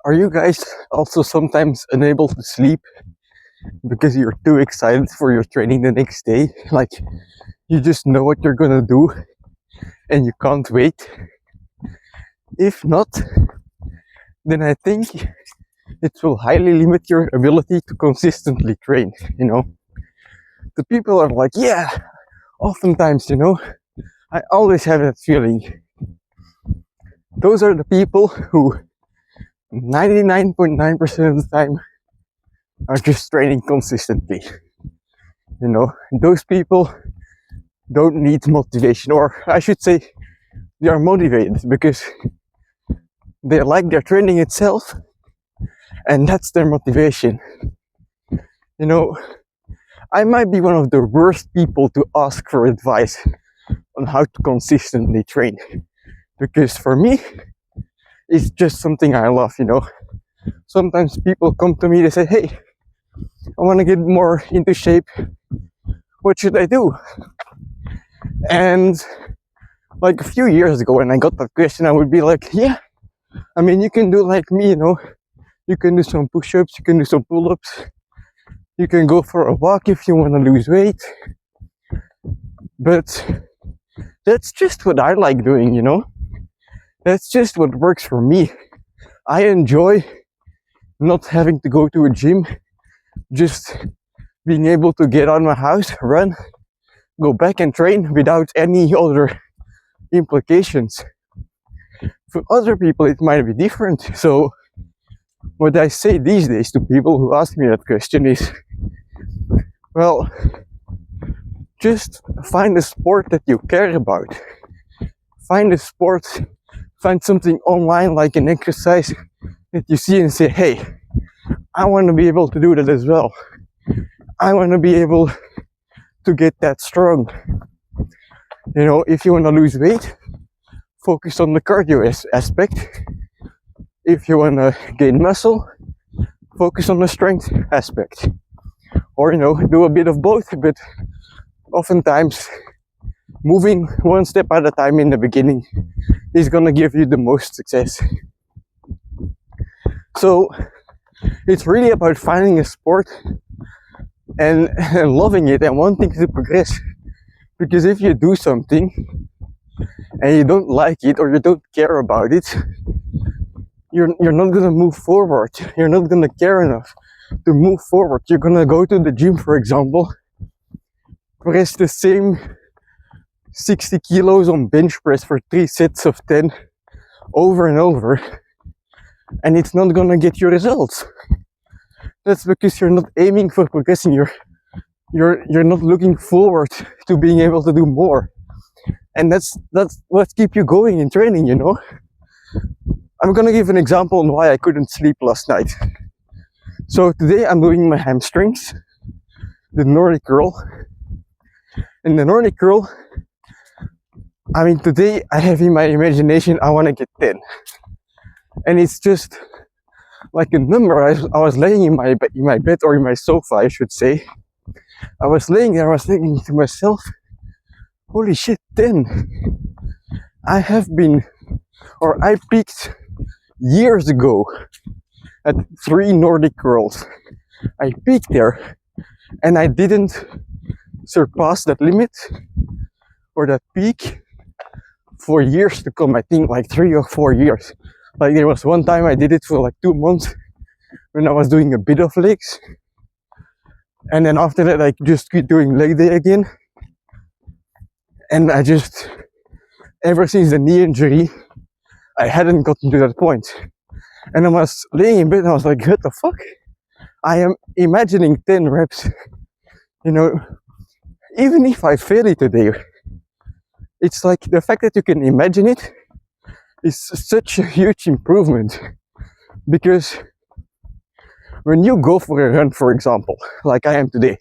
Are you guys also sometimes unable to sleep because you're too excited for your training the next day? Like, you just know what you're gonna do and you can't wait? If not, then I think it will highly limit your ability to consistently train, you know? The people are like, yeah, oftentimes, I always have that feeling. Those are the people who 99.9% of the time are just training consistently. Those people don't need motivation, or I should say they are motivated because they like their training itself and that's their motivation. I might be one of the worst people to ask for advice on how to consistently train, because for me it's just something I love. Sometimes people come to me, they say, hey, I want to get more into shape, what should I do? And like a few years ago when I got that question, I would be like, yeah, I mean, you can do like me, you can do some push-ups, you can do some pull-ups, you can go for a walk if you want to lose weight. But that's just what I like doing, that's just what works for me. I enjoy not having to go to a gym, just being able to get out of my house, run, go back and train without any other implications. For other people it might be different. So what I say these days to people who ask me that question is, well, just find a sport that you care about. Find a sport, find something online like an exercise that you see and say, hey, I want to be able to do that as well. I want to be able to get that strong. If you want to lose weight, focus on the cardio aspect. If you want to gain muscle, focus on the strength aspect. Or, do a bit of both, but oftentimes moving one step at a time in the beginning is going to give you the most success. So it's really about finding a sport and loving it and wanting to progress. Because if you do something and you don't like it or you don't care about it, you're not going to move forward. You're not going to care enough to move forward. You're going to go to the gym, for example, press the same 60 kilos on bench press for 3 sets of 10 over and over, and it's not going to get you results. That's because you're not aiming for progressing. You're not looking forward to being able to do more. And that's what keeps you going in training, I'm gonna give an example on why I couldn't sleep last night. So today I'm doing my hamstrings, the Nordic curl. And the Nordic curl, I mean, today I have in my imagination I want to get 10. And it's just like a number. I was laying in my bed, or in my sofa, I should say. I was laying there, I was thinking to myself, holy shit, 10. I peaked years ago at 3 Nordic curls. I peaked there and I didn't surpass that limit or that peak for years to come. I think like 3 or 4 years. Like there was one time I did it for like 2 months when I was doing a bit of legs. And then after that, I just keep doing leg day again. And ever since the knee injury, I hadn't gotten to that point. And I was laying in bed and I was like, what the fuck? I am imagining 10 reps. Even if I fail it today, it's like the fact that you can imagine it is such a huge improvement. Because when you go for a run, for example, like I am today,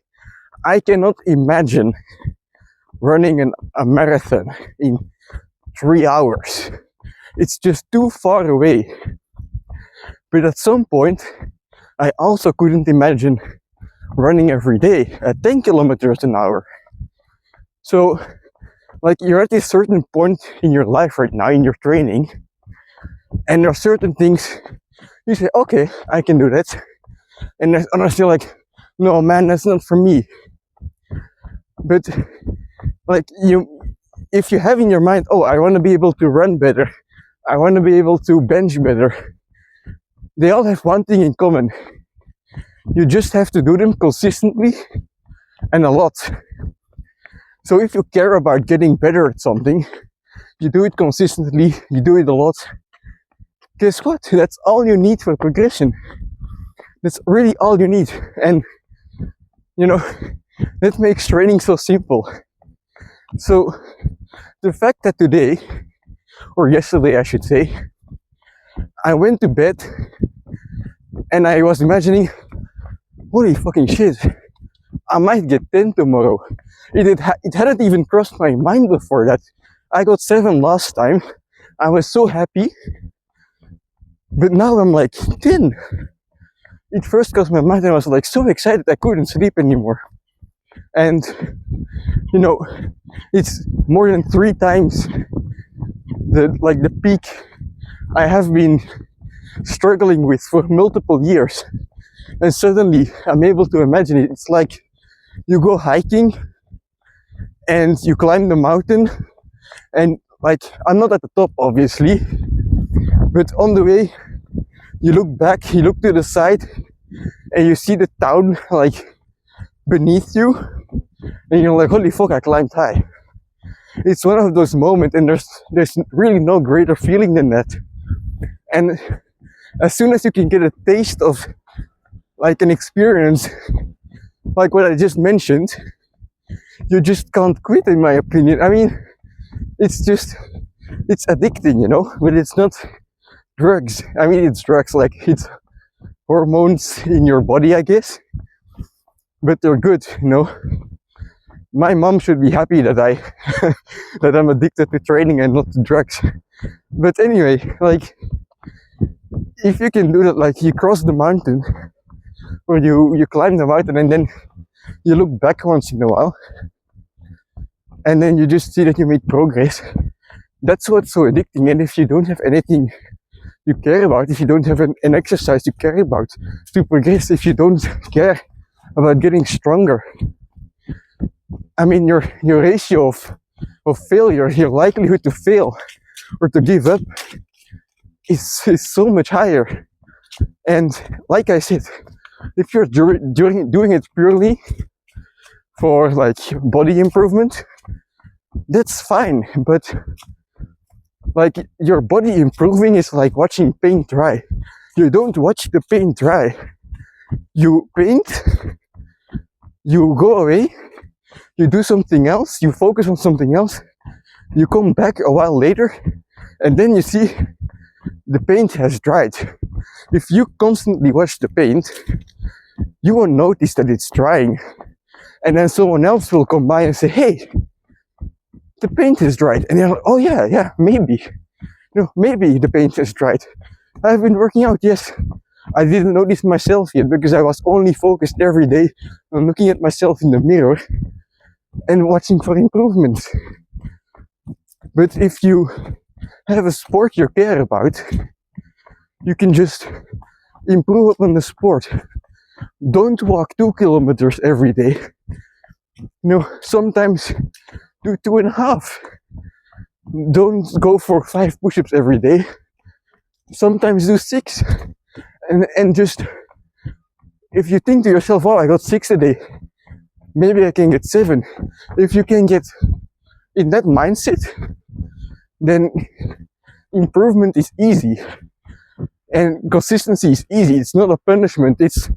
I cannot imagine running a marathon in 3 hours. It's just too far away. But at some point, I also couldn't imagine running every day at 10 kilometers an hour. So, like, you're at this certain point in your life right now, in your training, and there are certain things You say, okay, I can do that. And there's others still like, no man, that's not for me. But like if you have in your mind, oh, I want to be able to run better, I want to be able to bench better, they all have one thing in common. You just have to do them consistently and a lot. So if you care about getting better at something, you do it consistently, you do it a lot. Guess what? That's all you need for progression. That's really all you need. And you know, that makes training so simple. So the fact that today, or yesterday I should say, I went to bed and I was imagining, holy fucking shit, I might get 10 tomorrow. It hadn't even crossed my mind before that. I got 7 last time. I was so happy. But now I'm like, 10. It first crossed my mind and I was like so excited I couldn't sleep anymore. And, you know, it's more than 3 times the peak I have been struggling with for multiple years. And suddenly I'm able to imagine it. It's like you go hiking and you climb the mountain, and like, I'm not at the top obviously, but on the way you look back, you look to the side, and you see the town like beneath you, and you're like, holy fuck, I climbed high. It's one of those moments, and there's really no greater feeling than that. And as soon as you can get a taste of like an experience like what I just mentioned, you just can't quit, in my opinion. I mean, it's addicting, you know, but it's not drugs. I mean, it's drugs, like it's hormones in your body, I guess, but they're good, you know. My mom should be happy that that I'm addicted to training and not to drugs. But anyway, like, if you can do that, like you cross the mountain, or you climb the mountain and then you look back once in a while, and then you just see that you make progress, that's what's so addicting. And if you don't have anything you care about, if you don't have an exercise you care about to progress, if you don't care about getting stronger, I mean, your ratio of failure, your likelihood to fail or to give up is so much higher. And like I said, if you're doing it purely for like body improvement, that's fine. But like, your body improving is like watching paint dry. You don't watch the paint dry. You paint, you go away, you do something else, you focus on something else, you come back a while later, and then you see the paint has dried. If you constantly watch the paint, you won't notice that it's drying. And then someone else will come by and say, hey, the paint is dried. And you're like, oh yeah, maybe. You know, maybe the paint is dried. I've been working out, yes. I didn't notice myself yet because I was only focused every day on looking at myself in the mirror and watching for improvements. But if you have a sport you care about, you can just improve upon the sport. Don't walk 2 kilometers every day. You know, sometimes do 2.5. Don't go for 5 push-ups every day. Sometimes do 6. And just, if you think to yourself, oh, I got 6 a day, maybe I can get 7. If you can get in that mindset, then improvement is easy. And consistency is easy. It's not a punishment. It's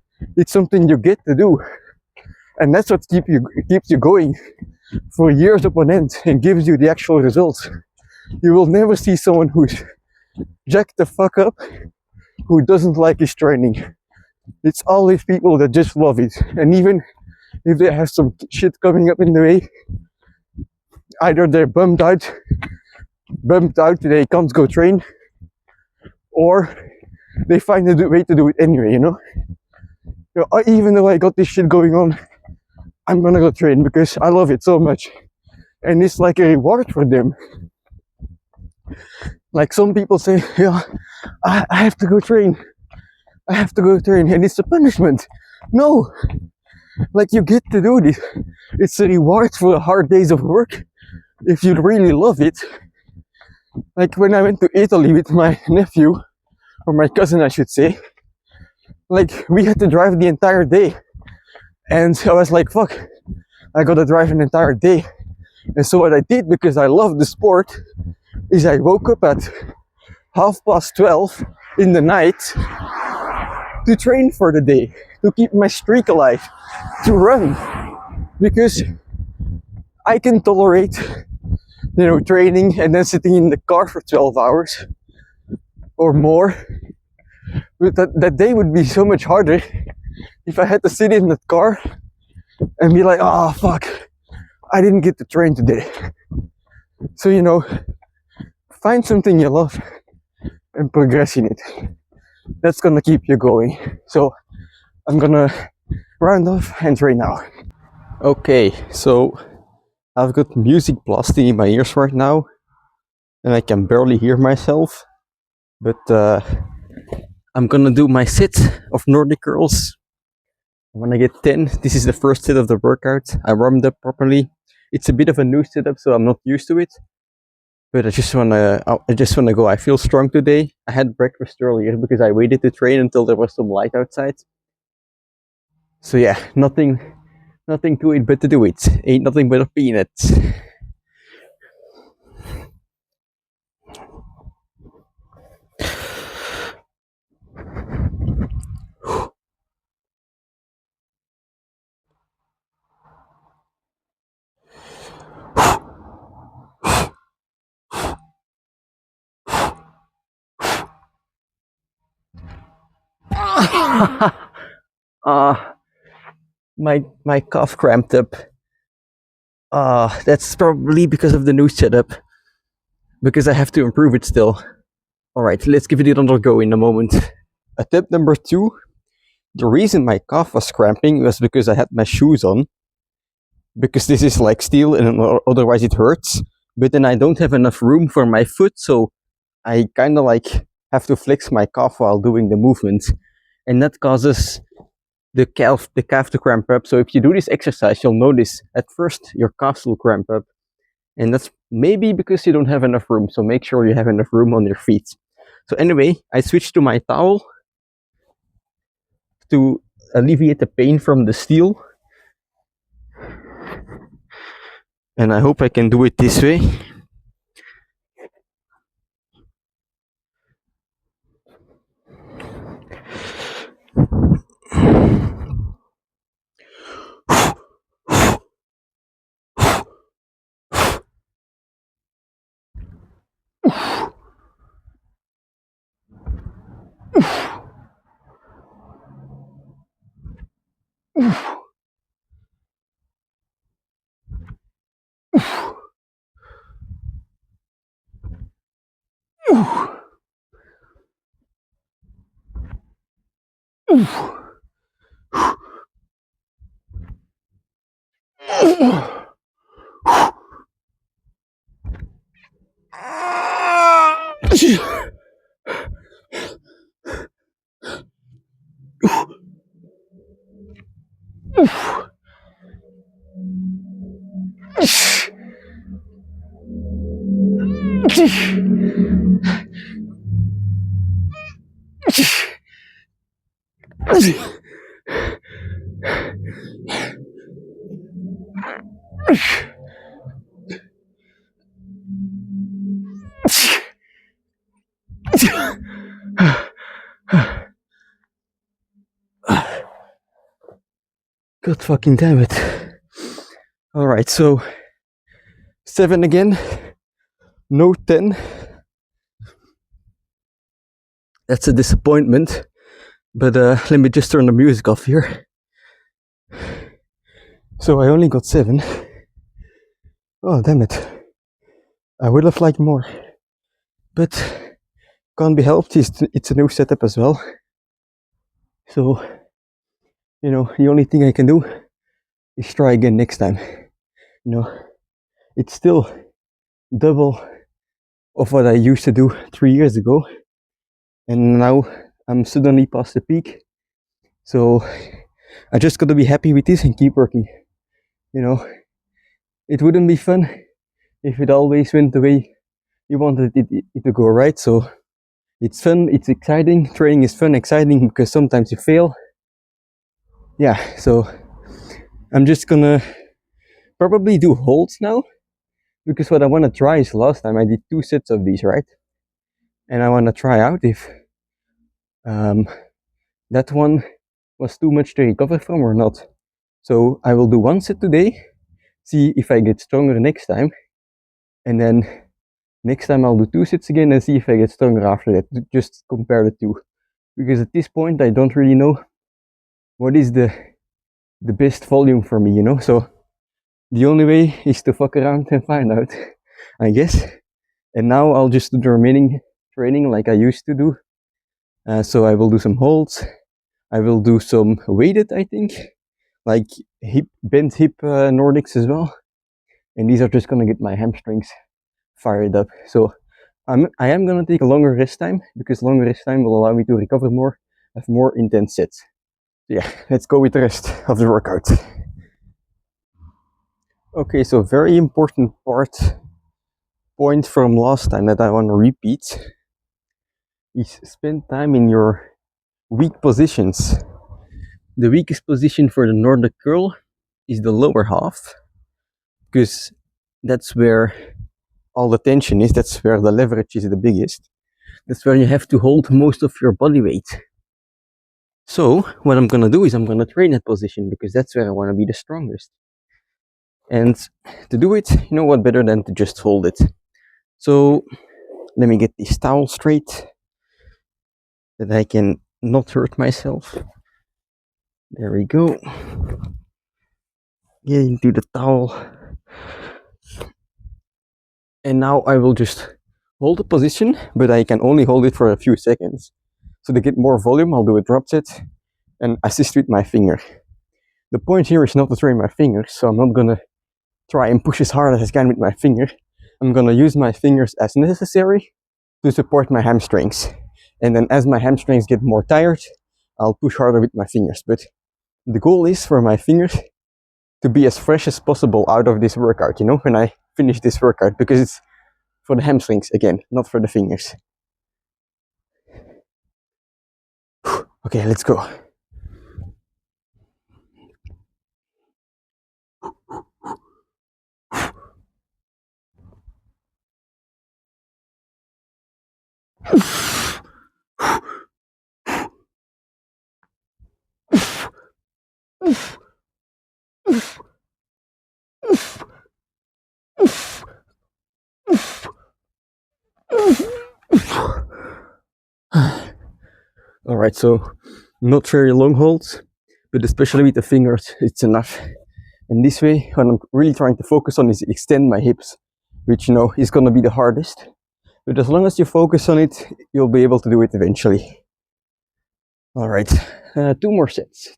something you get to do. And that's what keeps you going for years upon end and gives you the actual results. You will never see someone who's jacked the fuck up who doesn't like his training. It's always people that just love it. And even if they have some shit coming up in the way, either they're bummed out they can't go train, or they find a way to do it anyway, you know? Even though I got this shit going on, I'm gonna go train because I love it so much. And it's like a reward for them. Like, some people say, yeah, I have to go train I have to go train and it's a punishment. No, like you get to do this. It's a reward for the hard days of work if you really love it. Like when I went to Italy with my nephew, or my cousin, I should say, like we had to drive the entire day. And I was like, fuck, I gotta drive an entire day. And so what I did, because I love the sport, is I woke up at 12:30 in the night to train for the day, to keep my streak alive, to run. Because I can tolerate, training and then sitting in the car for 12 hours or more. But that day would be so much harder if I had to sit in the car and be like, oh fuck, I didn't get to train today. So, find something you love and progress in it. That's gonna keep you going. So I'm gonna round off and train now. Okay, so I've got music blasting in my ears right now and I can barely hear myself, but I'm gonna do my set of Nordic curls. When I get 10, this is the first set of the workout. I warmed up properly. It's a bit of a new setup, so I'm not used to it. But I just wanna go. I feel strong today. I had breakfast earlier because I waited to train until there was some light outside. So yeah, nothing to it but to do it. Ain't nothing but a peanut. My calf cramped up. That's probably because of the new setup. Because I have to improve it still. Alright, let's give it another go in a moment. Attempt number 2. The reason my calf was cramping was because I had my shoes on. Because this is like steel and otherwise it hurts. But then I don't have enough room for my foot, so I kind of like have to flex my calf while doing the movement. And that causes the calf to cramp up. So if you do this exercise, you'll notice at first your calves will cramp up. And that's maybe because you don't have enough room. So make sure you have enough room on your feet. So anyway, I switched to my towel to alleviate the pain from the steel. And I hope I can do it this way. God fucking damn it. Alright, so 7 again. No 10. That's a disappointment. But let me just turn the music off here. So I only got 7. Oh, damn it. I would have liked more. But can't be helped. It's a new setup as well. So, the only thing I can do is try again next time. It's still double of what I used to do 3 years ago. And now I'm suddenly past the peak. So I just gotta be happy with this and keep working. You know, it wouldn't be fun if it always went the way you wanted it to go, right? So it's fun, it's exciting. Training is fun, exciting because sometimes you fail. Yeah, so I'm just gonna probably do holds now because what I want to try is last time I did 2 sets of these, right? And I want to try out if um, that one was too much to recover from or not. So I will do 1 set today, see if I get stronger next time, and then next time I'll do 2 sets again and see if I get stronger after that. Just compare the two, because at this point I don't really know what is the best volume for me, So the only way is to fuck around and find out, I guess. And now I'll just do the remaining training like I used to do. So I will do some holds. I will do some weighted, I think, like bent hip Nordics as well. And these are just gonna get my hamstrings fired up. So I am gonna take a longer rest time because longer rest time will allow me to recover more, have more intense sets. Yeah, let's go with the rest of the workout. Okay, so very important point from last time that I want to repeat is spend time in your weak positions. The weakest position for the Nordic curl is the lower half, because that's where all the tension is, that's where the leverage is the biggest. That's where you have to hold most of your body weight. So what I'm gonna do is I'm gonna train that position because that's where I want to be the strongest. And to do it, you know what better than to just hold it. So let me get this towel straight that I can not hurt myself. There we go. Get into the towel. And now I will just hold the position, but I can only hold it for a few seconds. So to get more volume, I'll do a drop set and assist with my finger. The point here is not to train my fingers, so I'm not gonna try and push as hard as I can with my finger. I'm gonna use my fingers as necessary to support my hamstrings. And then as my hamstrings get more tired, I'll push harder with my fingers. But the goal is for my fingers to be as fresh as possible out of this workout, when I finish this workout, because it's for the hamstrings again, not for the fingers. Okay, let's go. All right, so not very long holds, but especially with the fingers, it's enough. And this way, what I'm really trying to focus on is extend my hips, which, is gonna be the hardest. But as long as you focus on it, you'll be able to do it eventually. All right, 2 more sets.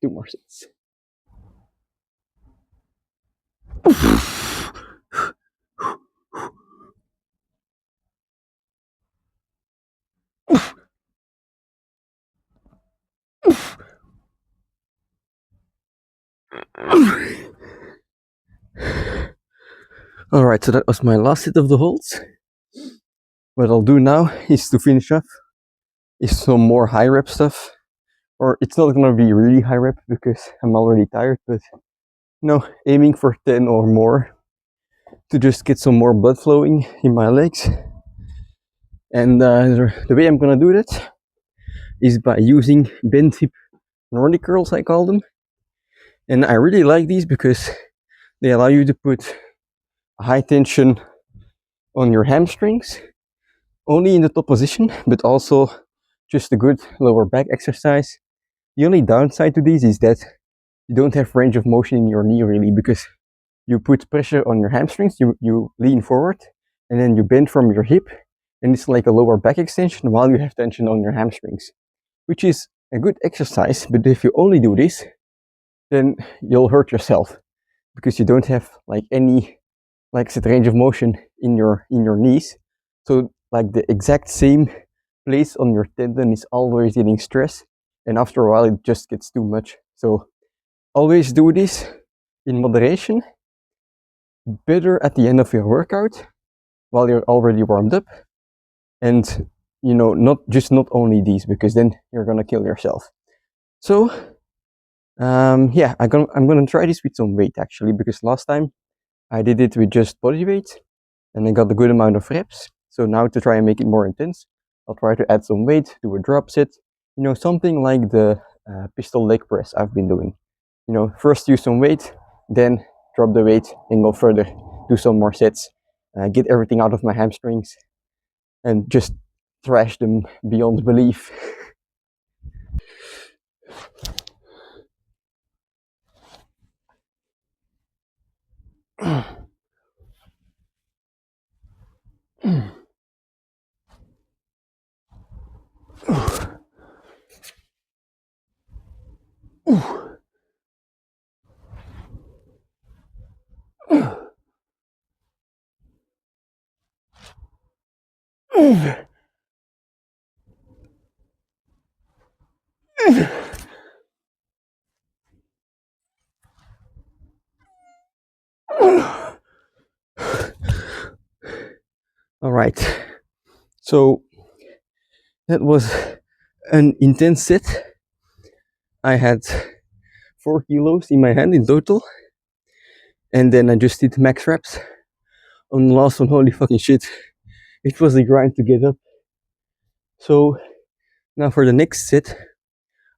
Alright, so that was my last set of the holds. What I'll do now is to finish off is some more high rep stuff. Or it's not gonna be really high rep because I'm already tired, but aiming for 10 or more to just get some more blood flowing in my legs. And the way I'm gonna do that is by using bent hip Nordic curls, I call them. And I really like these because they allow you to put high tension on your hamstrings, only in the top position, but also just a good lower back exercise. The only downside to these is that you don't have range of motion in your knee really, because you put pressure on your hamstrings, you lean forward, and then you bend from your hip, and it's like a lower back extension while you have tension on your hamstrings, which is a good exercise. But if you only do this, then you'll hurt yourself because you don't have any range of motion in your knees. So the exact same place on your tendon is always getting stressed, and after a while it just gets too much. So always do this in moderation. Better at the end of your workout while you're already warmed up, and not only these, because then you're gonna kill yourself. So yeah, I'm gonna try this with some weight actually, because last time I did it with just body weight and I got a good amount of reps. So now to try and make it more intense, I'll try to add some weight, do a drop set, something like the pistol leg press I've been doing. First use some weight, then drop the weight and go further, do some more sets, get everything out of my hamstrings, and just thrash them beyond belief. All right, so that was an intense set. I had 4 kilos in my hand in total, and then I just did max reps. On the last one, holy fucking shit, it was a grind to get up. So now for the next set,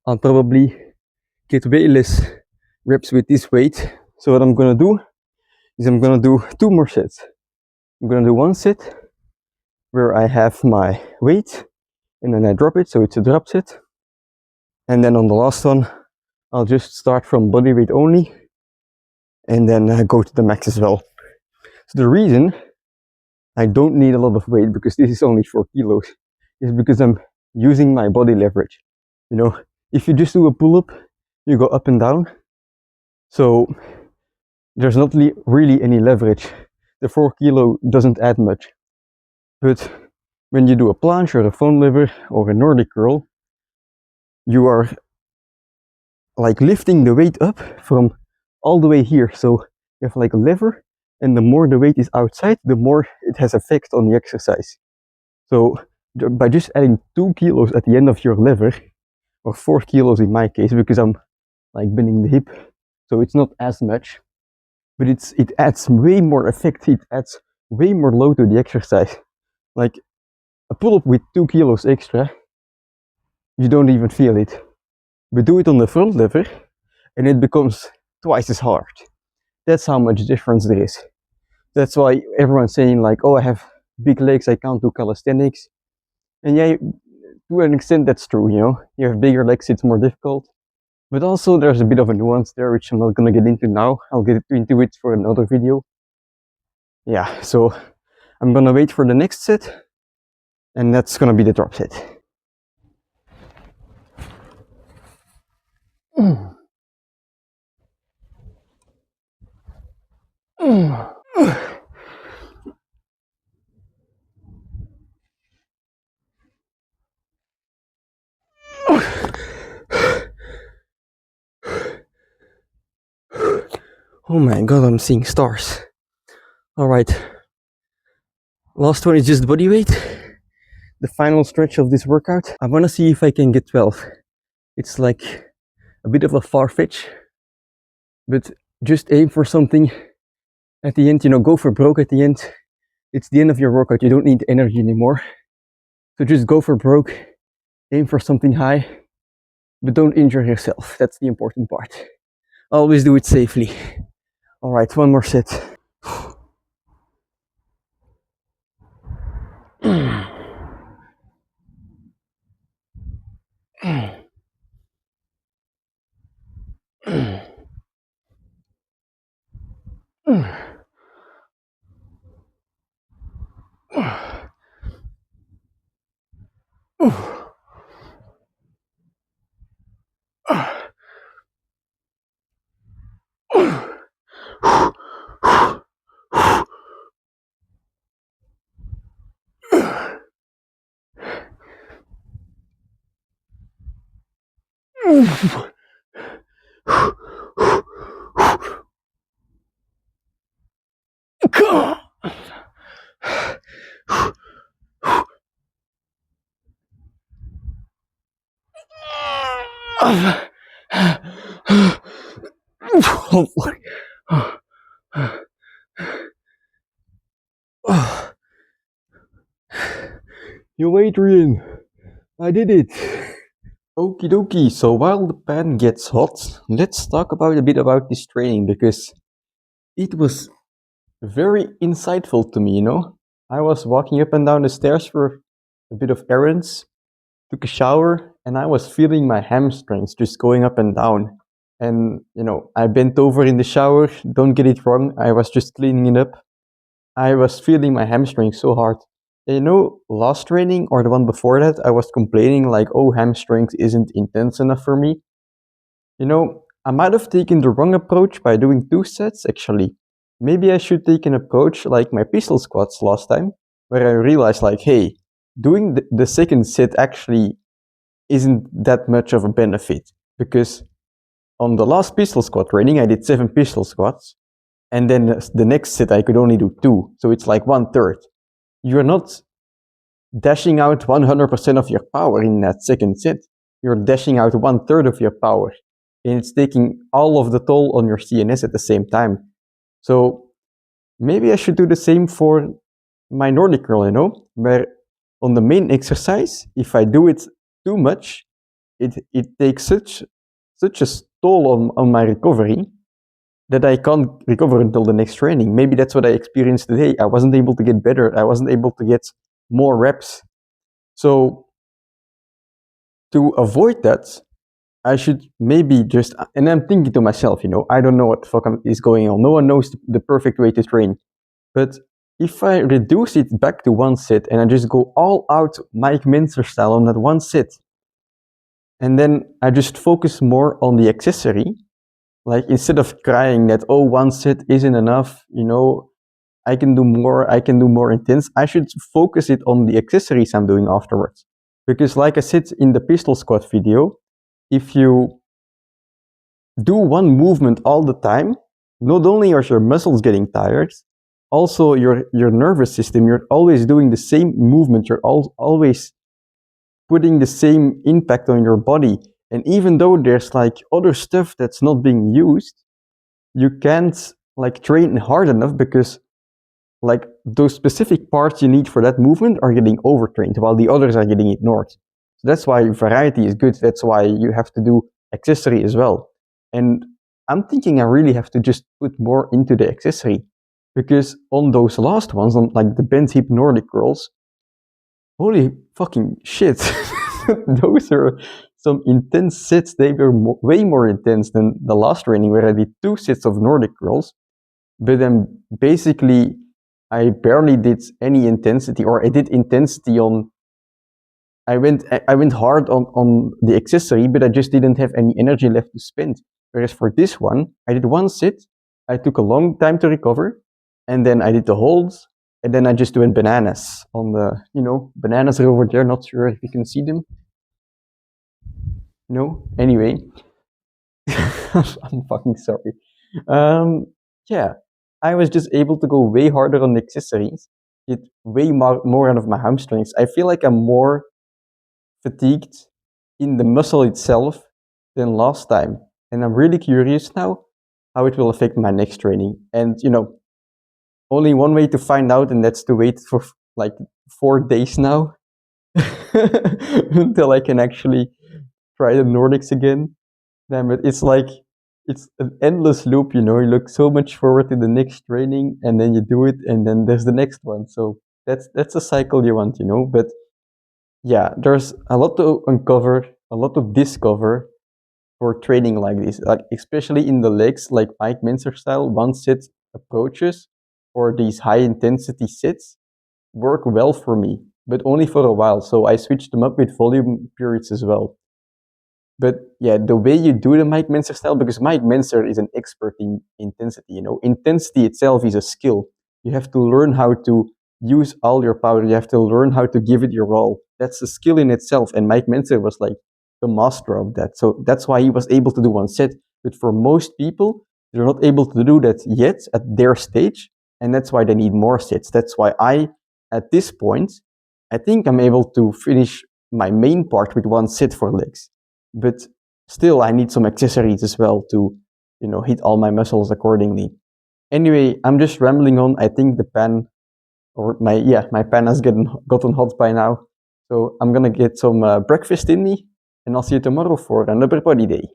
I'll probably get way less reps with this weight. So what I'm gonna do is I'm gonna do 2 more sets. I'm gonna do 1 set where I have my weight and then I drop it, so it's a drop set. And then on the last one, I'll just start from body weight only and then go to the max as well. So the reason I don't need a lot of weight, because this is only 4 kilos, is because I'm using my body leverage. If you just do a pull-up, you go up and down. So there's not really any leverage. The 4 kilo doesn't add much. But when you do a planche or a phone lever or a Nordic curl, you are like lifting the weight up from all the way here. So you have like a lever, and the more the weight is outside, the more it has effect on the exercise. So by just adding 2 kilos at the end of your lever, or 4 kilos in my case, because I'm like bending the hip, so it's not as much, but it adds way more effect. It adds way more load to the exercise. Like a pull-up with 2 kilos extra, you don't even feel it. But do it on the front lever, and it becomes twice as hard. That's how much difference there is. That's why everyone's saying like, oh, I have big legs, I can't do calisthenics. And yeah, to an extent that's true, you have bigger legs, it's more difficult. But also there's a bit of a nuance there, which I'm not gonna get into now. I'll get into it for another video. Yeah, so I'm gonna wait for the next set, and that's gonna be the drop set. Oh my god, I'm seeing stars. Alright. Last one is just body weight. The final stretch of this workout. I wanna see if I can get 12. It's like a bit of a far fetch, but just aim for something at the end, go for broke at the end. It's the end of your workout, you don't need energy anymore. So just go for broke, aim for something high, but don't injure yourself. That's the important part. Always do it safely. Alright, 1 more set. Yo, Adrian, I did it. Okie dokie, so while the pan gets hot, let's talk about a bit about this training because it was very insightful to me, you know? I was walking up and down the stairs for a bit of errands, took a shower, and I was feeling my hamstrings just going up and down. And, you know, I bent over in the shower, don't get it wrong, I was just cleaning it up. I was feeling my hamstrings so hard. And you know, last training or the one before that, I was complaining like, oh, hamstrings isn't intense enough for me. You know, I might have taken the wrong approach by doing 2 sets actually. Maybe I should take an approach like my pistol squats last time, where I realized like, hey, doing the second set actually isn't that much of a benefit because on the last pistol squat training, I did 7 pistol squats, and then the next set I could only do 2, so it's like 1/3. You're not dashing out 100% of your power in that second set. You're dashing out 1/3 of your power, and it's taking all of the toll on your CNS at the same time. So maybe I should do the same for my Nordic curl, you know, where on the main exercise, if I do it too much, it takes such a toll on my recovery that I can't recover until the next training. Maybe that's what I experienced today. I wasn't able to get better. I wasn't able to get more reps. So to avoid that, I should maybe just, and I'm thinking to myself, you know, I don't know what the fuck is going on. No one knows the perfect way to train. But if I reduce it back to 1 set and I just go all out Mike Mincer style on that 1 set, and then I just focus more on the accessory, like instead of crying that, oh, 1 set isn't enough, you know, I can do more intense, I should focus it on the accessories I'm doing afterwards. Because like I said in the pistol squat video, if you do one movement all the time, not only are your muscles getting tired, also your nervous system, you're always doing the same movement, you're always putting the same impact on your body. And even though there's like other stuff that's not being used, you can't like train hard enough because like those specific parts you need for that movement are getting overtrained while the others are getting ignored. So that's why variety is good. That's why you have to do accessory as well. And I'm thinking I really have to just put more into the accessory because on those last ones, on like the bent hip Nordic curls, holy fucking shit. Those are some intense sets. They were way more intense than the last training where I did 2 sets of Nordic curls. But then basically I barely did any intensity, or I did intensity on, I went hard on the accessory, but I just didn't have any energy left to spend. Whereas for this one, I did 1 set, I took a long time to recover, and then I did the holds, and then I just went bananas on the, you know, bananas are over there, not sure if you can see them. No? Anyway. I'm fucking sorry. Yeah, I was just able to go way harder on the accessories, get way more out of my hamstrings. I feel like I'm more fatigued in the muscle itself than last time. And I'm really curious now how it will affect my next training. And, you know, only one way to find out, and that's to wait for like 4 days now until I can actually try the Nordics again. Damn it, it's like, it's an endless loop, you know. You look so much forward to the next training, and then you do it, and then there's the next one. So that's a cycle you want, you know. But yeah, there's a lot to uncover, a lot to discover for training like this, like especially in the legs, like Mike Mincer style 1 set approaches or these high intensity sets work well for me, but only for a while. So I switched them up with volume periods as well. But yeah, the way you do the Mike Mincer style, because Mike Mincer is an expert in intensity, you know, intensity itself is a skill. You have to learn how to use all your power. You have to learn how to give it your all. That's a skill in itself. And Mike Mincer was like the master of that. So that's why he was able to do one set. But for most people, they're not able to do that yet at their stage, and that's why they need more sets. That's why at this point, I think I'm able to finish my main part with one set for legs. But still, I need some accessories as well to, hit all my muscles accordingly. Anyway, I'm just rambling on. I think the pan, or my pan has gotten hot by now. So I'm gonna get some breakfast in me, and I'll see you tomorrow for another body day.